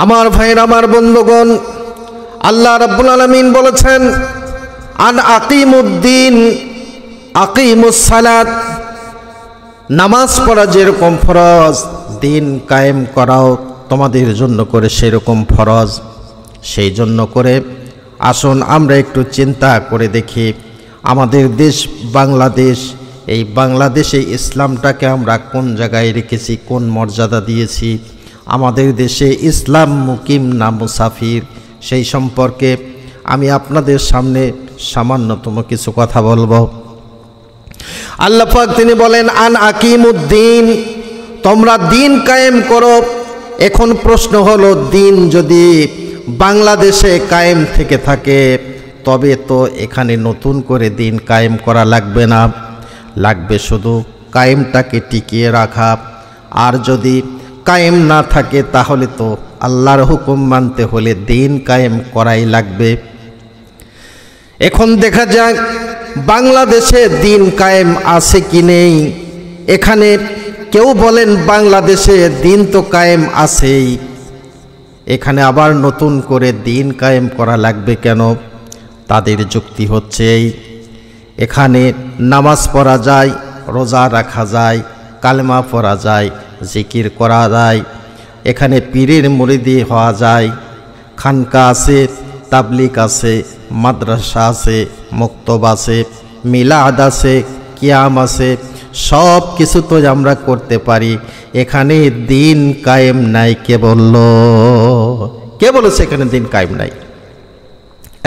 আমার ভাইয়ের, আমার বন্ধুগণ, আল্লাহ রাব্বুল আলামিন বলেছেন, আন আকিমুদ্দিন আকিমুস সালাত, নামাজ পড়া যেরকম ফরজ, দিন কায়েম করাও তোমাদের জন্য করে সেরকম ফরজ। সেই জন্য করে আসুন আমরা একটু চিন্তা করে দেখি, আমাদের দেশ বাংলাদেশ, এই বাংলাদেশে ইসলামটাকে আমরা কোন জায়গায় রেখেছি, কোন মর্যাদা দিয়েছি। আমাদের দেশে ইসলাম মুকিম না মুসাফির, সেই সম্পর্কে আমি আপনাদের সামনে সামান্যতম কিছু কথা বলবো। আল্লাহ পাক তিনি বলেন, আন আকিমুদ্দিন, তোমরা দিন কায়েম করো। এখন প্রশ্ন হলো, দিন যদি বাংলাদেশে কায়েম থেকে থাকে তবে তো এখানে নতুন করে দিন কায়েম করা লাগবে না, লাগবে শুধু কায়েমটাকে টিকিয়ে রাখা। আর যদি কায়েম না থাকে তাহলে তো আল্লাহর হুকুম মানতে হলে দিন কায়েম করাই লাগবে। এখন দেখা যাক বাংলাদেশে দিন কায়েম আছে কি নেই। এখানে কেউ বলেন বাংলাদেশে দিন তো কায়েম আছেই, এখানে আবার নতুন করে দিন কায়েম করা লাগবে কেন? তাদের যুক্তি হচ্ছে এই, এখানে নামাজ পড়া যায়, রোজা রাখা যায়, কালেমা পড়া যায়, জিকির করা যায়, এখানে পীরের মুরিদি হওয়া যায়, খানকা আছে, তাবলিগ আছে, মাদ্রাসা আছে, মক্তব আছে, মিলাদ আছে, কিয়াম আছে, সব কিছু তো আমরা করতে পারি। এখানে দিন কায়েম নাই। কে বলল? কে বলেছে এখানে দিন কায়েম নাই?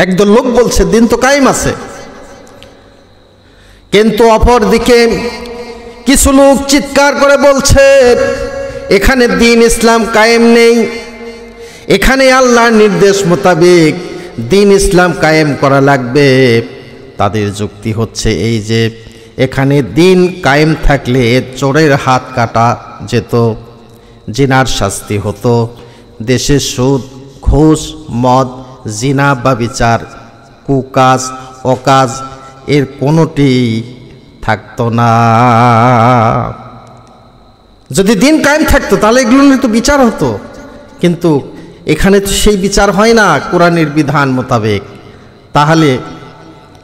একদল লোক বলছে দিন তো কায়েম আছে, কিন্তু অপর দিকে কিছু লোক চিৎকার করে বলছে এখানে দিন ইসলাম কায়েম নেই, এখানে আল্লাহর নির্দেশ মোতাবেক দিন ইসলাম কায়েম করা লাগবে। তাদের যুক্তি হচ্ছে এই যে, এখানে দিন কায়েম থাকলে চোরের হাত কাটা যেত, জিনার শাস্তি হতো, দেশে সুদ, ঘুষ, মদ, জিনা বা বিচার, কুকাজ, অকাজ এর কোনোটি থাকতো না। যদি দিন কায়েম থাকতো তাহলে এগুলো নিয়ে তো বিচার হতো, কিন্তু এখানে তো সেই বিচার হয় না কোরআনের বিধান মোতাবেক। তাহলে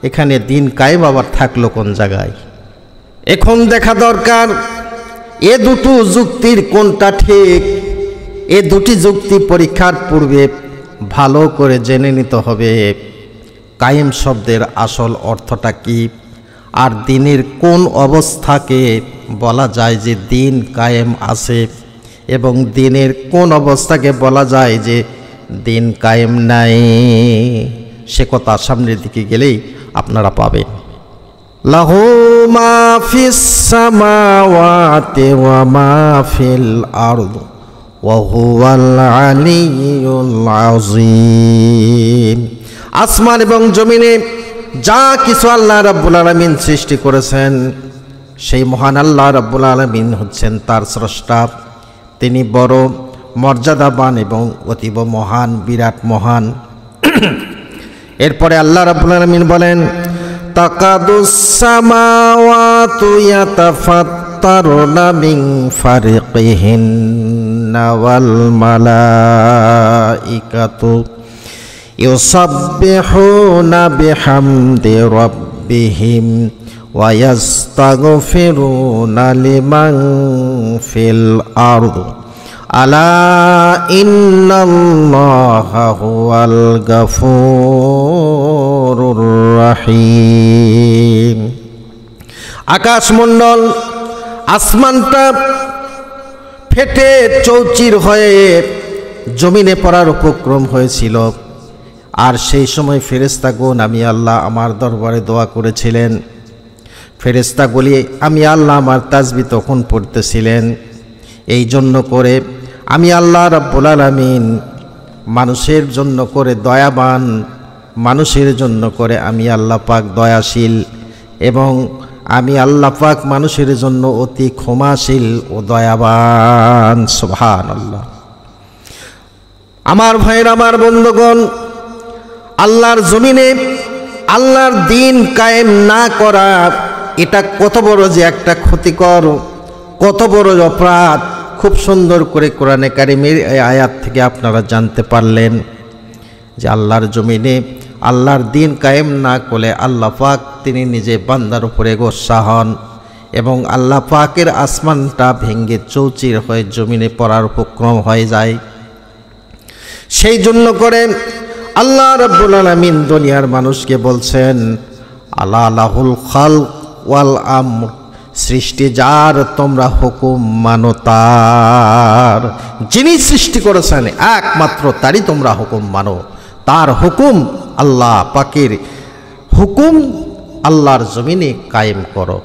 এখানে দিন কায়েম আবার থাকলো কোন জায়গায়? এখন দেখা দরকার এ দুটো যুক্তির কোনটা ঠিক। এ দুটি যুক্তি পরীক্ষার পূর্বে ভালো করে জেনে নিতে হবে কায়েম শব্দের আসল অর্থটা কি, আর দিনের কোন অবস্থাকে বলা যায় যে দিন কায়েম আছে, এবং দিনের কোন অবস্থাকে বলা যায় যে দিন কায়েম নাই। সে কথা সামনের দিকে গেলেই আপনারা পাবেন। লাহু মা ফিস সামাওয়াতি ওয়া মা ফিল আরদ ওয়া হুয়াল আলিয়্যুল আযীম। আসমান এবং জমিনে যা কিছু আল্লাহ রাব্বুল আলামিন সৃষ্টি করেছেন, সেই মহান আল্লাহ রাব্বুল আলামিন হচ্ছেন তার স্রষ্টা। তিনি বড় মর্যাদাবান এবং অতীব মহান, বিরাট মহান। এরপরে আল্লাহ রাব্বুল আলামিন বলেন, তাকাদুস সামাওয়াতু ইয়াতাফাত্তারুনা মিন ফারিকিহিন্না ওয়াল মালাইকাতু ইউসাব্বিহুনা বিহামদি রাব্বিহিম ওয়া ইয়াস্তাগফিরুনা লিমান ফিল আরদ আলা ইন্নাল্লাহা হুয়াল গাফুরুর রহিম। আকাশমণ্ডল, আসমানটা ফেটে চৌচির হয়ে জমিনে পড়ার উপক্রম হয়েছিল। আর সেই সময় ফেরেশতাগণ আমি আল্লাহ আমার দরবারে দোয়া করেছিলেন। ফেরেশতাগুলি আমি আল্লাহ আমার তাসবিহ তখন পড়তেছিলেন। এই জন্য করে আমি আল্লাহ রাব্বুল আলামিন মানুষের জন্য করে দয়াবান, মানুষের জন্য করে আমি আল্লাহ পাক দয়াশীল, এবং আমি আল্লাহ পাক মানুষের জন্য অতি ক্ষমাশীল ও দয়াবান। সুবহানাল্লাহ। আমার ভাইয়ের, আমার বন্ধুগণ, আল্লাহর জমিনে আল্লাহর দিন কায়েম না করা, এটা কত বড় যে একটা ক্ষতিকর, কত বড় অপরাধ, খুব সুন্দর করে কোরআনে কারিমের এই আয়াত থেকে আপনারা জানতে পারলেন যে আল্লাহর জমিনে আল্লাহর দিন কায়েম না করলে আল্লাহ পাক তিনি নিজে বান্দার উপরে গোসা হন এবং আল্লাহ পাকের আসমানটা ভেঙ্গে চৌচির হয়ে জমিনে পড়ার উপক্রম হয়ে যায়। সেই জন্য করে আল্লাহ রাব্বুল আলামিন দুনিয়ার মানুষকে বলছেন আলা লাহুল খালক ওয়াল আমর, সৃষ্টি যার তোমরা হুকুম মানো তার। যিনি সৃষ্টি করেছেন একমাত্র তারই তোমরা হুকুম মানো, তার হুকুম আল্লাহ পাকের হুকুম আল্লাহর জমিনে কায়েম করো।